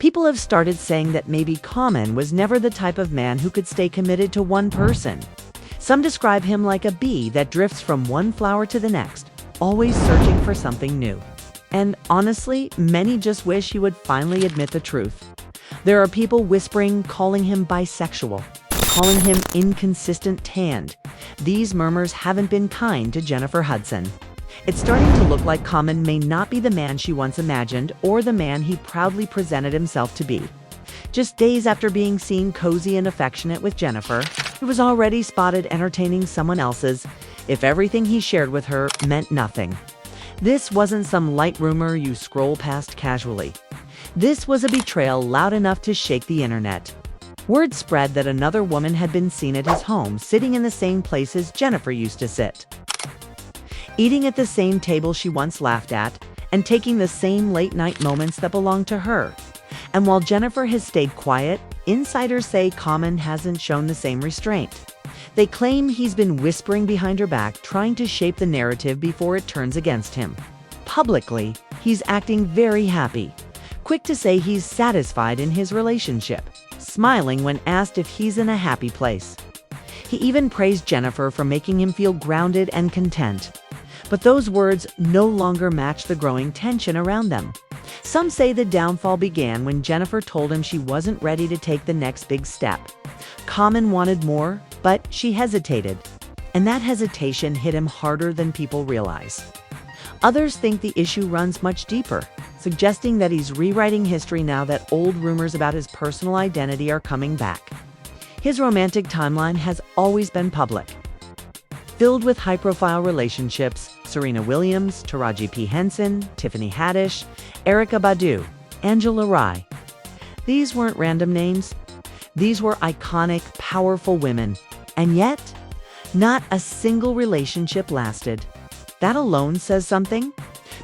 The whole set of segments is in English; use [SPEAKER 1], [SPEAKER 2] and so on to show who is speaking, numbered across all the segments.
[SPEAKER 1] People have started saying that maybe Common was never the type of man who could stay committed to one person. Some describe him like a bee that drifts from one flower to the next, always searching for something new. And honestly, many just wish he would finally admit the truth. There are people whispering, calling him bisexual, calling him inconsistent tanned. These murmurs haven't been kind to Jennifer Hudson. It's starting to look like Common may not be the man she once imagined or the man he proudly presented himself to be. Just days after being seen cozy and affectionate with Jennifer, he was already spotted entertaining someone else's, if everything he shared with her meant nothing. This wasn't some light rumor you scroll past casually. This was a betrayal loud enough to shake the internet. Word spread that another woman had been seen at his home, sitting in the same places Jennifer used to sit, eating at the same table she once laughed at, and taking the same late-night moments that belonged to her. And while Jennifer has stayed quiet, insiders say Common hasn't shown the same restraint. They claim he's been whispering behind her back, trying to shape the narrative before it turns against him. Publicly, he's acting very happy, quick to say he's satisfied in his relationship, smiling when asked if he's in a happy place. He even praised Jennifer for making him feel grounded and content. But those words no longer match the growing tension around them. Some say the downfall began when Jennifer told him she wasn't ready to take the next big step. Common wanted more, but she hesitated. And that hesitation hit him harder than people realize. Others think the issue runs much deeper, suggesting that he's rewriting history now that old rumors about his personal identity are coming back. His romantic timeline has always been public, filled with high-profile relationships: Serena Williams, Taraji P. Henson, Tiffany Haddish, Erykah Badu, Angela Rye. These weren't random names. These were iconic, powerful women. And yet, not a single relationship lasted. That alone says something.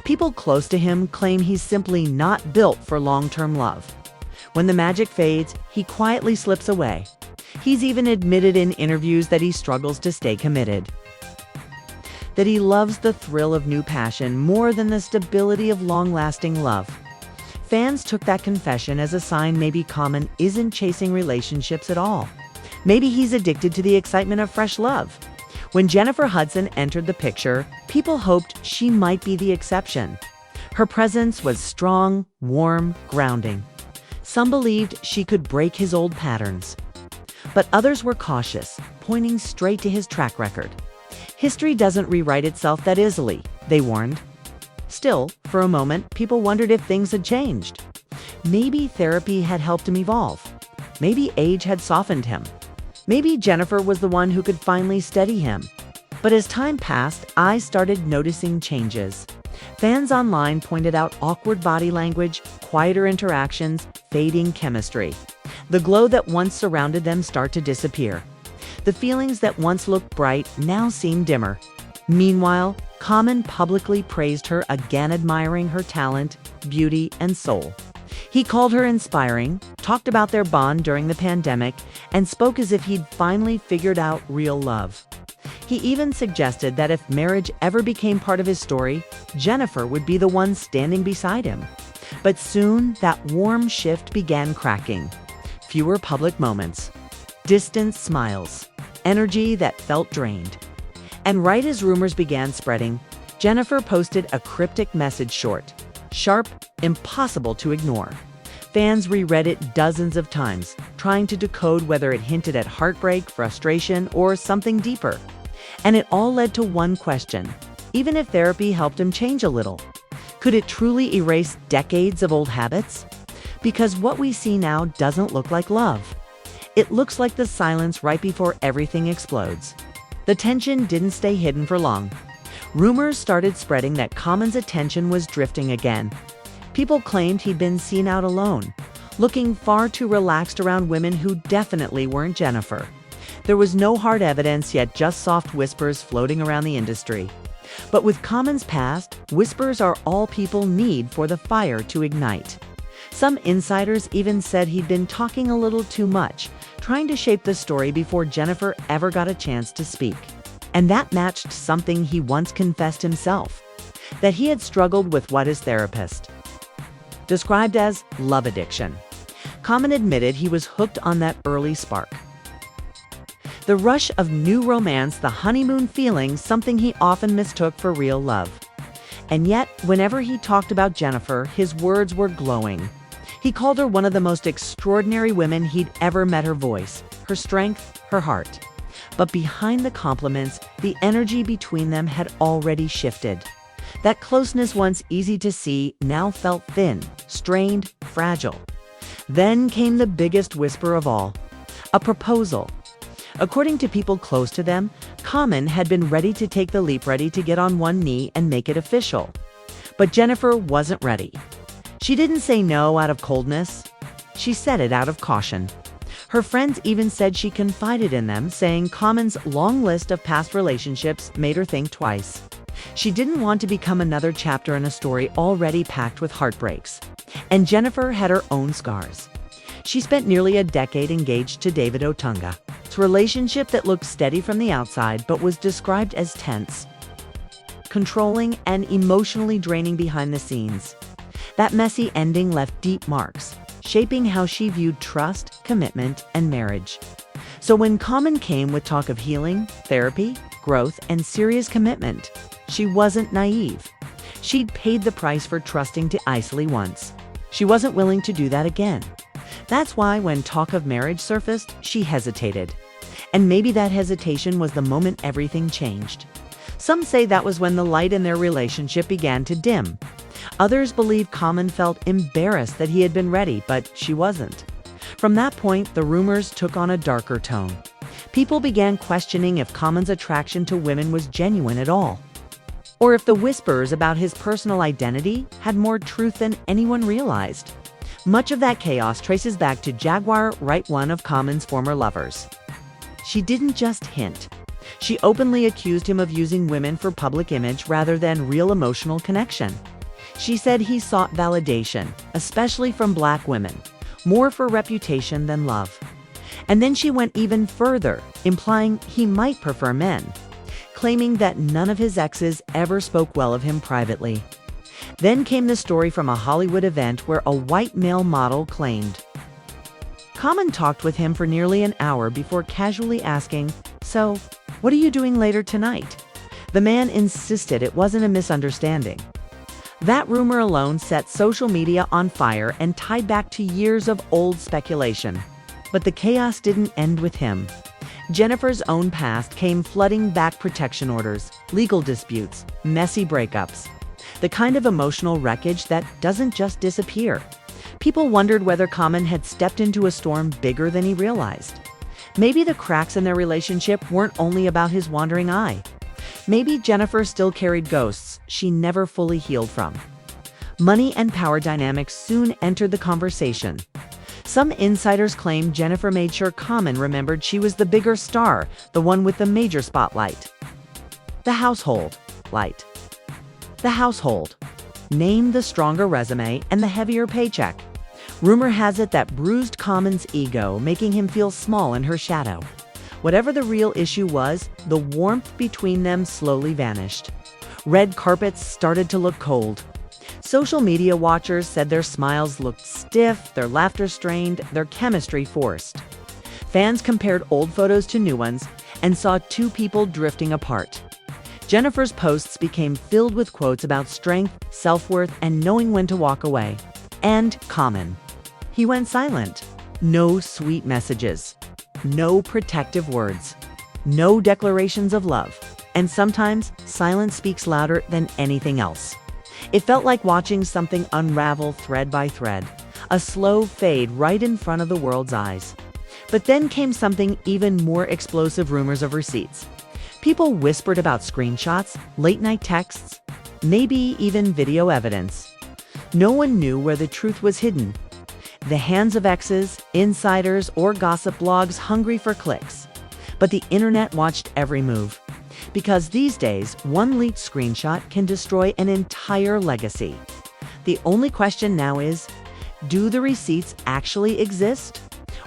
[SPEAKER 1] People close to him claim he's simply not built for long-term love. When the magic fades, he quietly slips away. He's even admitted in interviews that he struggles to stay committed, that he loves the thrill of new passion more than the stability of long-lasting love. Fans took that confession as a sign maybe Common isn't chasing relationships at all. Maybe he's addicted to the excitement of fresh love. When Jennifer Hudson entered the picture, people hoped she might be the exception. Her presence was strong, warm, grounding. Some believed she could break his old patterns. But others were cautious, pointing straight to his track record. History doesn't rewrite itself that easily, they warned. Still, for a moment, people wondered if things had changed. Maybe therapy had helped him evolve. Maybe age had softened him. Maybe Jennifer was the one who could finally steady him. But as time passed, I started noticing changes. Fans online pointed out awkward body language, quieter interactions, fading chemistry. The glow that once surrounded them started to disappear. The feelings that once looked bright now seemed dimmer. Meanwhile, Common publicly praised her, again admiring her talent, beauty, and soul. He called her inspiring, talked about their bond during the pandemic, and spoke as if he'd finally figured out real love. He even suggested that if marriage ever became part of his story, Jennifer would be the one standing beside him. But soon, that warm shift began cracking. Fewer public moments, distant smiles, energy that felt drained. And right as rumors began spreading, Jennifer posted a cryptic message, short, sharp, impossible to ignore. Fans reread it dozens of times, trying to decode whether it hinted at heartbreak, frustration, or something deeper. And it all led to one question: even if therapy helped him change a little, could it truly erase decades of old habits? Because what we see now doesn't look like love. It looks like the silence right before everything explodes. The tension didn't stay hidden for long. Rumors started spreading that Common's attention was drifting again. People claimed he'd been seen out alone, looking far too relaxed around women who definitely weren't Jennifer. There was no hard evidence yet, just soft whispers floating around the industry. But with Common's past, whispers are all people need for the fire to ignite. Some insiders even said he'd been talking a little too much, trying to shape the story before Jennifer ever got a chance to speak. And that matched something he once confessed himself, that he had struggled with what his therapist described as love addiction. Common admitted he was hooked on that early spark. The rush of new romance, the honeymoon feeling, something he often mistook for real love. And yet, whenever he talked about Jennifer, his words were glowing. He called her one of the most extraordinary women he'd ever met. Her voice, her strength, her heart. But behind the compliments, the energy between them had already shifted. That closeness, once easy to see, now felt thin, strained, fragile. Then came the biggest whisper of all, a proposal. According to people close to them, Common had been ready to take the leap, ready to get on one knee and make it official. But Jennifer wasn't ready. She didn't say no out of coldness. She said it out of caution. Her friends even said she confided in them, saying Common's long list of past relationships made her think twice. She didn't want to become another chapter in a story already packed with heartbreaks. And Jennifer had her own scars. She spent nearly a decade engaged to David Otunga. It's a relationship that looked steady from the outside but was described as tense, controlling, and emotionally draining behind the scenes. That messy ending left deep marks, shaping how she viewed trust, commitment, and marriage. So when Common came with talk of healing, therapy, growth, and serious commitment, she wasn't naive. She'd paid the price for trusting to isolate once. She wasn't willing to do that again. That's why when talk of marriage surfaced, she hesitated. And maybe that hesitation was the moment everything changed. Some say that was when the light in their relationship began to dim. Others believe Common felt embarrassed that he had been ready, but she wasn't. From that point, the rumors took on a darker tone. People began questioning if Common's attraction to women was genuine at all, or if the whispers about his personal identity had more truth than anyone realized. Much of that chaos traces back to Jaguar Wright, one of Common's former lovers. She didn't just hint. She openly accused him of using women for public image rather than real emotional connection. She said he sought validation, especially from Black women, more for reputation than love. And then she went even further, implying he might prefer men, claiming that none of his exes ever spoke well of him privately. Then came the story from a Hollywood event where a white male model claimed Common talked with him for nearly an hour before casually asking, "So, what are you doing later tonight?" The man insisted it wasn't a misunderstanding. That rumor alone set social media on fire and tied back to years of old speculation. But the chaos didn't end with him. Jennifer's own past came flooding back: protection orders, legal disputes, messy breakups. The kind of emotional wreckage that doesn't just disappear. People wondered whether Common had stepped into a storm bigger than he realized. Maybe the cracks in their relationship weren't only about his wandering eye. Maybe Jennifer still carried ghosts she never fully healed from. Money and power dynamics soon entered the conversation. Some insiders claim Jennifer made sure Common remembered she was the bigger star, the one with the major spotlight. The household light. The household. Name the stronger resume and the heavier paycheck. Rumor has it that bruised Common's ego, making him feel small in her shadow. Whatever the real issue was, the warmth between them slowly vanished. Red carpets started to look cold. Social media watchers said their smiles looked stiff, their laughter strained, their chemistry forced. Fans compared old photos to new ones and saw two people drifting apart. Jennifer's posts became filled with quotes about strength, self-worth, and knowing when to walk away. And Common. He went silent. No sweet messages. No protective words. No declarations of love. And sometimes, silence speaks louder than anything else. It felt like watching something unravel thread by thread. A slow fade right in front of the world's eyes. But then came something even more explosive: rumors of receipts. People whispered about screenshots, late-night texts, maybe even video evidence. No one knew where the truth was hidden. The hands of exes, insiders, or gossip blogs hungry for clicks. But the internet watched every move. Because these days, one leaked screenshot can destroy an entire legacy. The only question now is, do the receipts actually exist?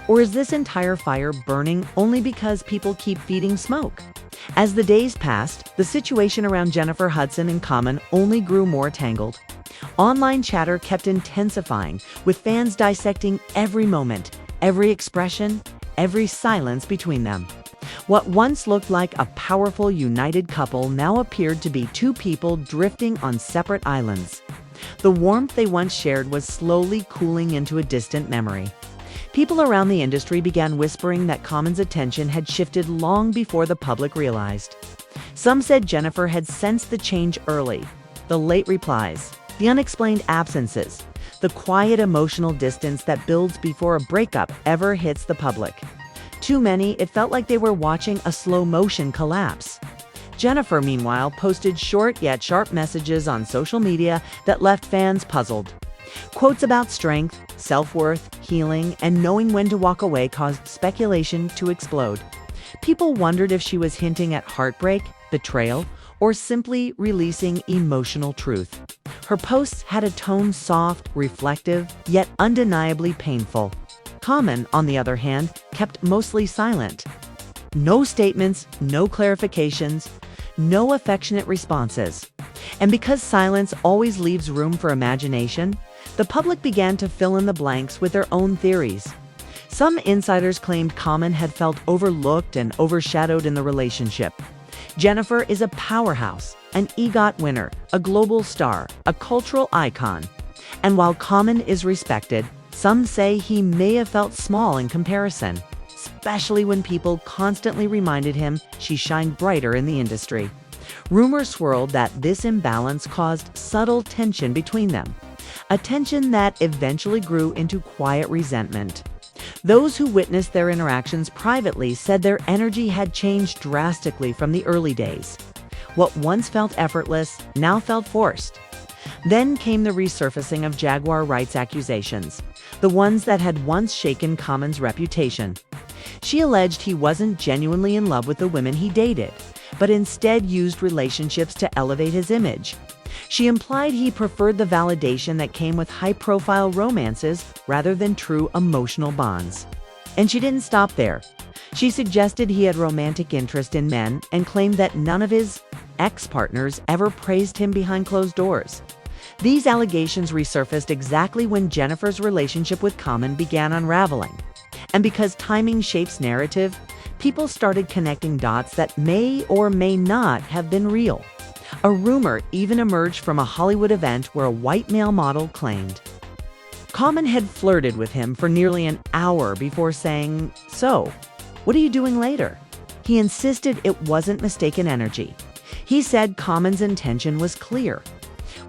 [SPEAKER 1] Or is this entire fire burning only because people keep feeding smoke? As the days passed, the situation around Jennifer Hudson and Common only grew more tangled. Online chatter kept intensifying, with fans dissecting every moment, every expression, every silence between them. What once looked like a powerful, united couple now appeared to be two people drifting on separate islands. The warmth they once shared was slowly cooling into a distant memory. People around the industry began whispering that Common's attention had shifted long before the public realized. Some said Jennifer had sensed the change early. The late replies, the unexplained absences, the quiet emotional distance that builds before a breakup ever hits the public. Too many, it felt like they were watching a slow-motion collapse. Jennifer, meanwhile, posted short yet sharp messages on social media that left fans puzzled. Quotes about strength, self-worth, healing, and knowing when to walk away caused speculation to explode. People wondered if she was hinting at heartbreak, betrayal, or simply releasing emotional truth. Her posts had a tone soft, reflective, yet undeniably painful. Common, on the other hand, kept mostly silent. No statements, no clarifications, no affectionate responses. And because silence always leaves room for imagination, the public began to fill in the blanks with their own theories. Some insiders claimed Common had felt overlooked and overshadowed in the relationship. Jennifer is a powerhouse, an EGOT winner, a global star, a cultural icon. And while Common is respected, some say he may have felt small in comparison, especially when people constantly reminded him she shined brighter in the industry. Rumors swirled that this imbalance caused subtle tension between them, a tension that eventually grew into quiet resentment. Those who witnessed their interactions privately said their energy had changed drastically from the early days. What once felt effortless now felt forced. Then came the resurfacing of Jaguar rights accusations, the ones that had once shaken Common's reputation. She alleged he wasn't genuinely in love with the women he dated, but instead used relationships to elevate his image. She implied he preferred the validation that came with high-profile romances rather than true emotional bonds. And she didn't stop there. She suggested he had romantic interest in men and claimed that none of his ex-partners ever praised him behind closed doors. These allegations resurfaced exactly when Jennifer's relationship with Common began unraveling. And because timing shapes narrative, people started connecting dots that may or may not have been real. A rumor even emerged from a Hollywood event where a white male model claimed Common had flirted with him for nearly an hour before saying, "So, what are you doing later?" He insisted it wasn't mistaken energy. He said Common's intention was clear.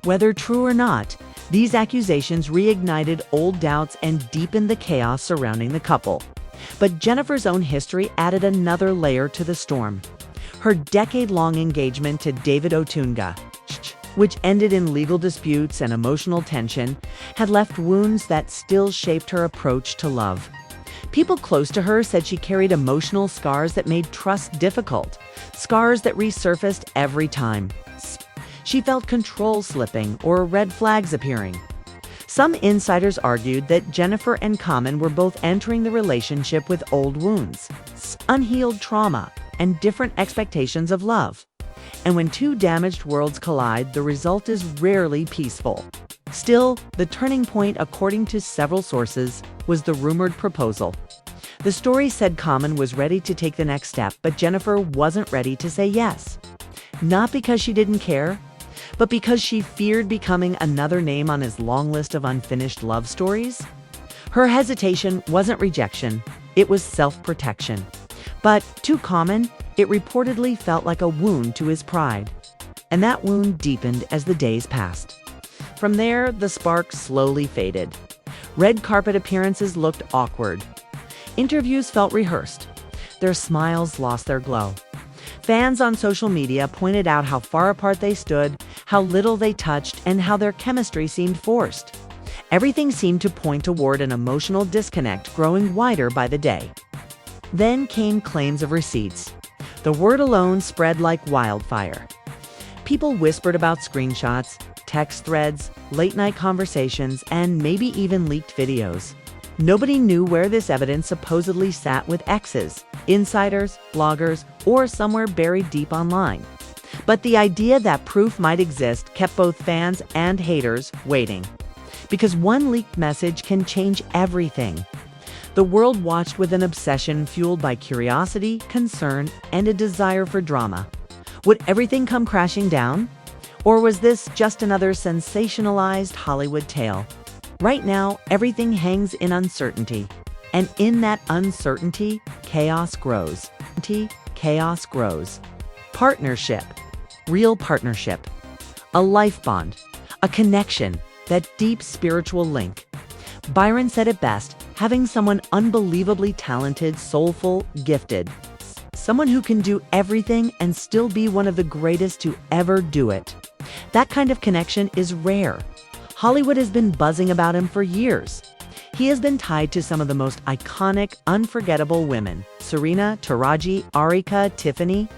[SPEAKER 1] Whether true or not, these accusations reignited old doubts and deepened the chaos surrounding the couple. But Jennifer's own history added another layer to the storm. Her decade-long engagement to David Otunga, which ended in legal disputes and emotional tension, had left wounds that still shaped her approach to love. People close to her said she carried emotional scars that made trust difficult, scars that resurfaced every time. She felt control slipping or red flags appearing. Some insiders argued that Jennifer and Common were both entering the relationship with old wounds, unhealed trauma, and different expectations of love. And when two damaged worlds collide, the result is rarely peaceful. Still, the turning point, according to several sources, was the rumored proposal. The story said Common was ready to take the next step, but Jennifer wasn't ready to say yes. Not because she didn't care, but because she feared becoming another name on his long list of unfinished love stories. Her hesitation wasn't rejection, it was self-protection. But to Common, it reportedly felt like a wound to his pride. And that wound deepened as the days passed. From there, the spark slowly faded. Red carpet appearances looked awkward. Interviews felt rehearsed. Their smiles lost their glow. Fans on social media pointed out how far apart they stood, how little they touched, and how their chemistry seemed forced. Everything seemed to point toward an emotional disconnect growing wider by the day. Then came claims of receipts. The word alone spread like wildfire. People whispered about screenshots, text threads, late-night conversations, and maybe even leaked videos. Nobody knew where this evidence supposedly sat with exes, insiders, bloggers, or somewhere buried deep online. But the idea that proof might exist kept both fans and haters waiting. Because one leaked message can change everything. The world watched with an obsession fueled by curiosity, concern, and a desire for drama. Would everything come crashing down? Or was this just another sensationalized Hollywood tale? Right now, everything hangs in uncertainty. And in that uncertainty, chaos grows. Chaos grows. Partnership. Real partnership. A life bond. A connection. That deep spiritual link. Byron said it best, having someone unbelievably talented, soulful, gifted. Someone who can do everything and still be one of the greatest to ever do it. That kind of connection is rare. Hollywood has been buzzing about him for years. He has been tied to some of the most iconic, unforgettable women: Serena, Taraji, Arika, Tiffany,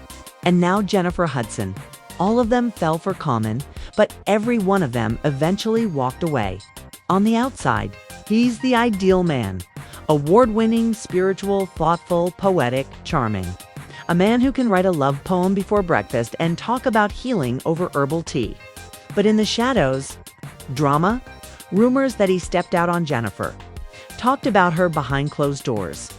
[SPEAKER 1] and now Jennifer Hudson. All of them fell for Common, but every one of them eventually walked away. On the outside, he's the ideal man. Award-winning, spiritual, thoughtful, poetic, charming. A man who can write a love poem before breakfast and talk about healing over herbal tea. But in the shadows, drama, rumors that he stepped out on Jennifer, talked about her behind closed doors,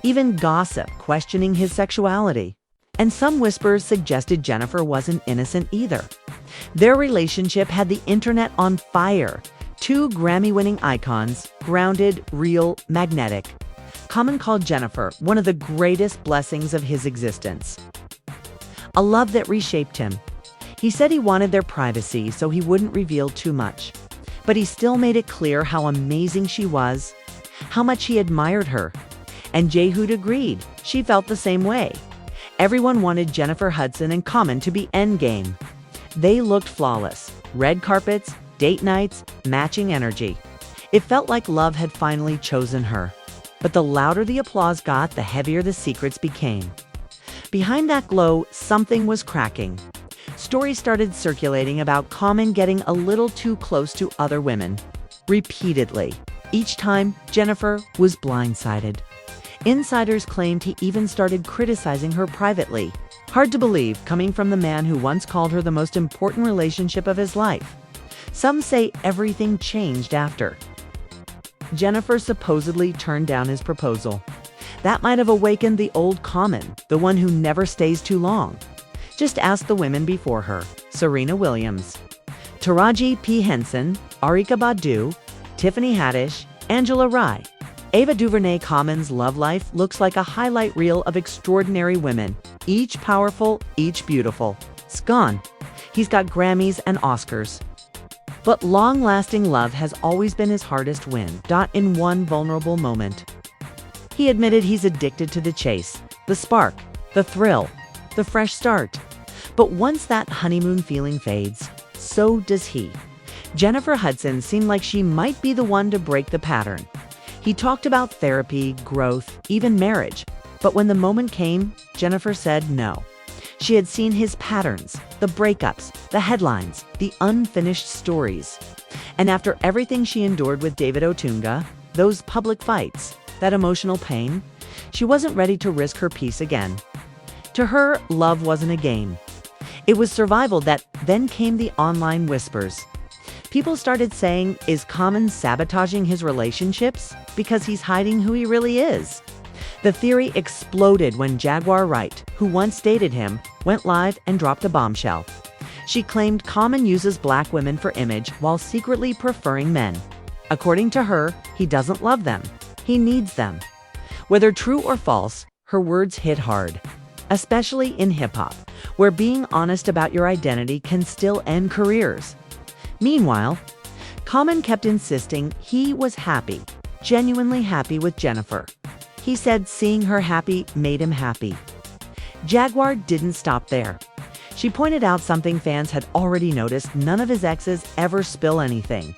[SPEAKER 1] even gossip questioning his sexuality. And some whispers suggested Jennifer wasn't innocent either. Their relationship had the internet on fire. Two Grammy-winning icons, grounded, real, magnetic. Common called Jennifer one of the greatest blessings of his existence. A love that reshaped him. He said he wanted their privacy, so he wouldn't reveal too much. But he still made it clear how amazing she was, how much he admired her. And Jehud agreed. She felt the same way. Everyone wanted Jennifer Hudson and Common to be endgame. They looked flawless. Red carpets, date nights, matching energy. It felt like love had finally chosen her. But the louder the applause got, the heavier the secrets became. Behind that glow, something was cracking. Stories started circulating about Common getting a little too close to other women. Repeatedly. Each time, Jennifer was blindsided. Insiders claimed he even started criticizing her privately. Hard to believe, coming from the man who once called her the most important relationship of his life. Some say everything changed after Jennifer supposedly turned down his proposal. That might have awakened the old Common, the one who never stays too long. Just ask the women before her: Serena Williams, Taraji P. Henson, Arika Badu, Tiffany Haddish, Angela Rye. Ava DuVernay. Common's love life looks like a highlight reel of extraordinary women, each powerful, each beautiful. It's gone. He's got Grammys and Oscars. But long-lasting love has always been his hardest win. In one vulnerable moment, he admitted he's addicted to the chase, the spark, the thrill, the fresh start. But once that honeymoon feeling fades, so does he. Jennifer Hudson seemed like she might be the one to break the pattern. He talked about therapy, growth, even marriage. But when the moment came, Jennifer said no. She had seen his patterns, the breakups, the headlines, the unfinished stories. And after everything she endured with David Otunga, those public fights, that emotional pain, she wasn't ready to risk her peace again. To her, love wasn't a game. It was survival. That then came the online whispers. People started saying, is Common sabotaging his relationships because he's hiding who he really is? The theory exploded when Jaguar Wright, who once dated him, went live and dropped a bombshell. She claimed Common uses black women for image while secretly preferring men. According to her, he doesn't love them. He needs them. Whether true or false, her words hit hard. Especially in hip-hop, where being honest about your identity can still end careers. Meanwhile, Common kept insisting he was happy, genuinely happy with Jennifer. He said seeing her happy made him happy. Jaguar didn't stop there. She pointed out something fans had already noticed: none of his exes ever spill anything.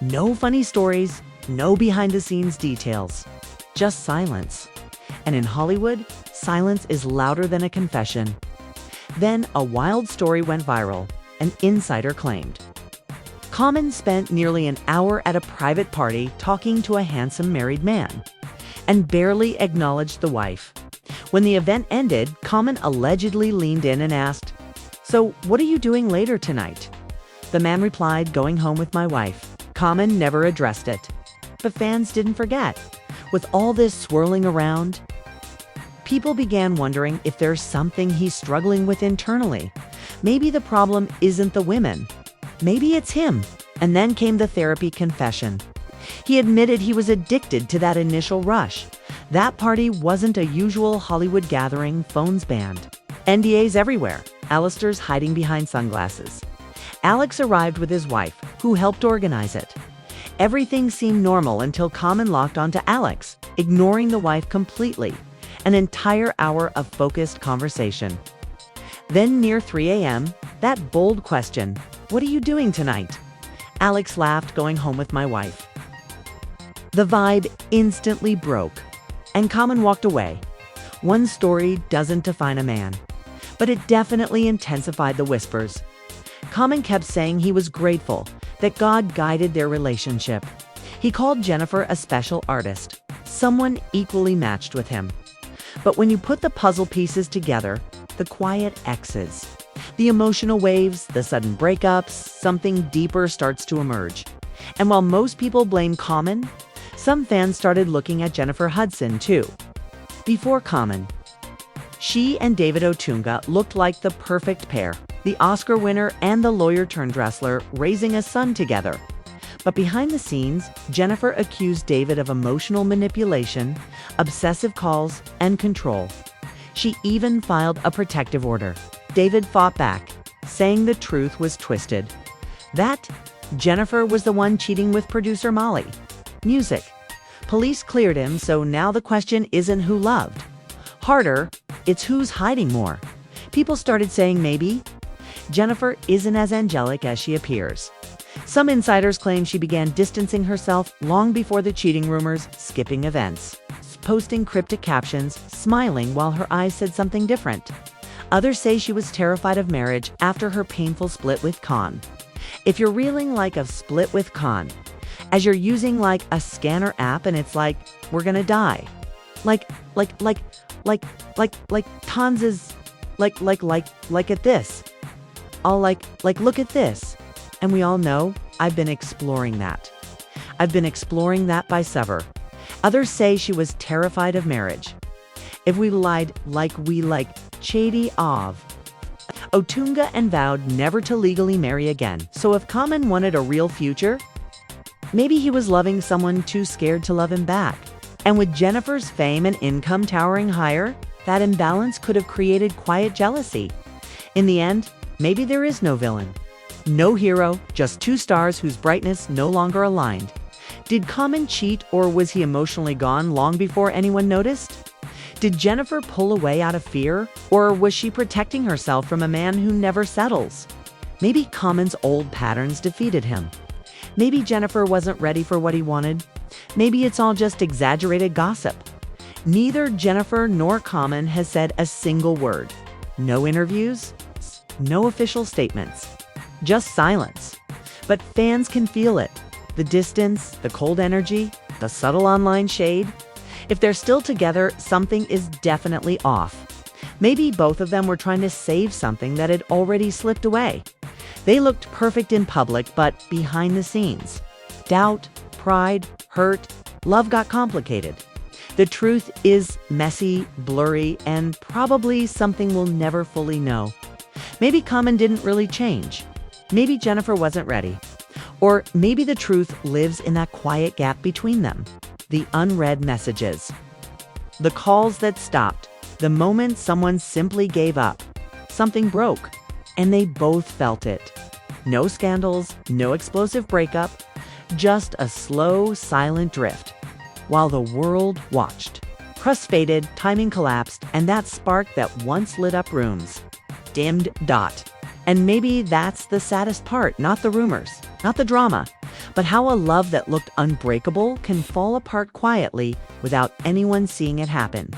[SPEAKER 1] No funny stories, no behind-the-scenes details, just silence. And in Hollywood, silence is louder than a confession. Then a wild story went viral. An insider claimed Common spent nearly an hour at a private party talking to a handsome married man, and barely acknowledged the wife. When the event ended, Common allegedly leaned in and asked, "So, what are you doing later tonight?" The man replied, "Going home with my wife." Common never addressed it. But fans didn't forget. With all this swirling around, people began wondering if there's something he's struggling with internally. Maybe the problem isn't the women. Maybe it's him. And then came the therapy confession. He admitted he was addicted to that initial rush. That party wasn't a usual Hollywood gathering, phones banned. NDAs everywhere. Alistair's hiding behind sunglasses. Alex arrived with his wife, who helped organize it. Everything seemed normal until Common locked onto Alex, ignoring the wife completely. An entire hour of focused conversation. Then near 3 a.m., that bold question, "What are you doing tonight?" Alex laughed, "Going home with my wife." The vibe instantly broke, and Common walked away. One story doesn't define a man, but it definitely intensified the whispers. Common kept saying he was grateful that God guided their relationship. He called Jennifer a special artist, someone equally matched with him. But when you put the puzzle pieces together, the quiet X's, the emotional waves, the sudden breakups, something deeper starts to emerge. And while most people blame Common, some fans started looking at Jennifer Hudson too. Before Common, she and David Otunga looked like the perfect pair, the Oscar winner and the lawyer-turned-wrestler raising a son together. But behind the scenes, Jennifer accused David of emotional manipulation, obsessive calls, and control. She even filed a protective order. David fought back, saying the truth was twisted. That Jennifer was the one cheating with producer Molly. Music. Police cleared him, so now the question isn't who loved. Harder, it's who's hiding more. People started saying maybe Jennifer isn't as angelic as she appears. Some insiders claim she began distancing herself long before the cheating rumors, skipping events, posting cryptic captions, smiling while her eyes said something different. Others say she was terrified of marriage after her painful split with Khan. If you're reeling like a split with Khan, as you're using like a scanner app and it's like, "We're gonna die." Like Khan's is like at this. I'll like look at this. And we all know I've been exploring that. I've been exploring that by sever. Others say she was terrified of marriage. If we lied like we Chady of Otunga and vowed never to legally marry again. So if Common wanted a real future, maybe he was loving someone too scared to love him back. And with Jennifer's fame and income towering higher, that imbalance could have created quiet jealousy. In the end, maybe there is no villain. No hero, just two stars whose brightness no longer aligned. Did Common cheat, or was he emotionally gone long before anyone noticed? Did Jennifer pull away out of fear, or was she protecting herself from a man who never settles? Maybe Common's old patterns defeated him. Maybe Jennifer wasn't ready for what he wanted. Maybe it's all just exaggerated gossip. Neither Jennifer nor Common has said a single word. No interviews, no official statements. Just silence. But fans can feel it. The distance, the cold energy, the subtle online shade. If they're still together, something is definitely off. Maybe both of them were trying to save something that had already slipped away. They looked perfect in public, but behind the scenes, doubt, pride, hurt, love got complicated. The truth is messy, blurry, and probably something we'll never fully know. Maybe Common didn't really change. Maybe Jennifer wasn't ready. Or maybe the truth lives in that quiet gap between them. The unread messages. The calls that stopped. The moment someone simply gave up. Something broke. And they both felt it. No scandals, no explosive breakup. Just a slow, silent drift. While the world watched. Crust faded, timing collapsed, and that spark that once lit up rooms dimmed. And maybe that's the saddest part, not the rumors, not the drama, but how a love that looked unbreakable can fall apart quietly without anyone seeing it happen.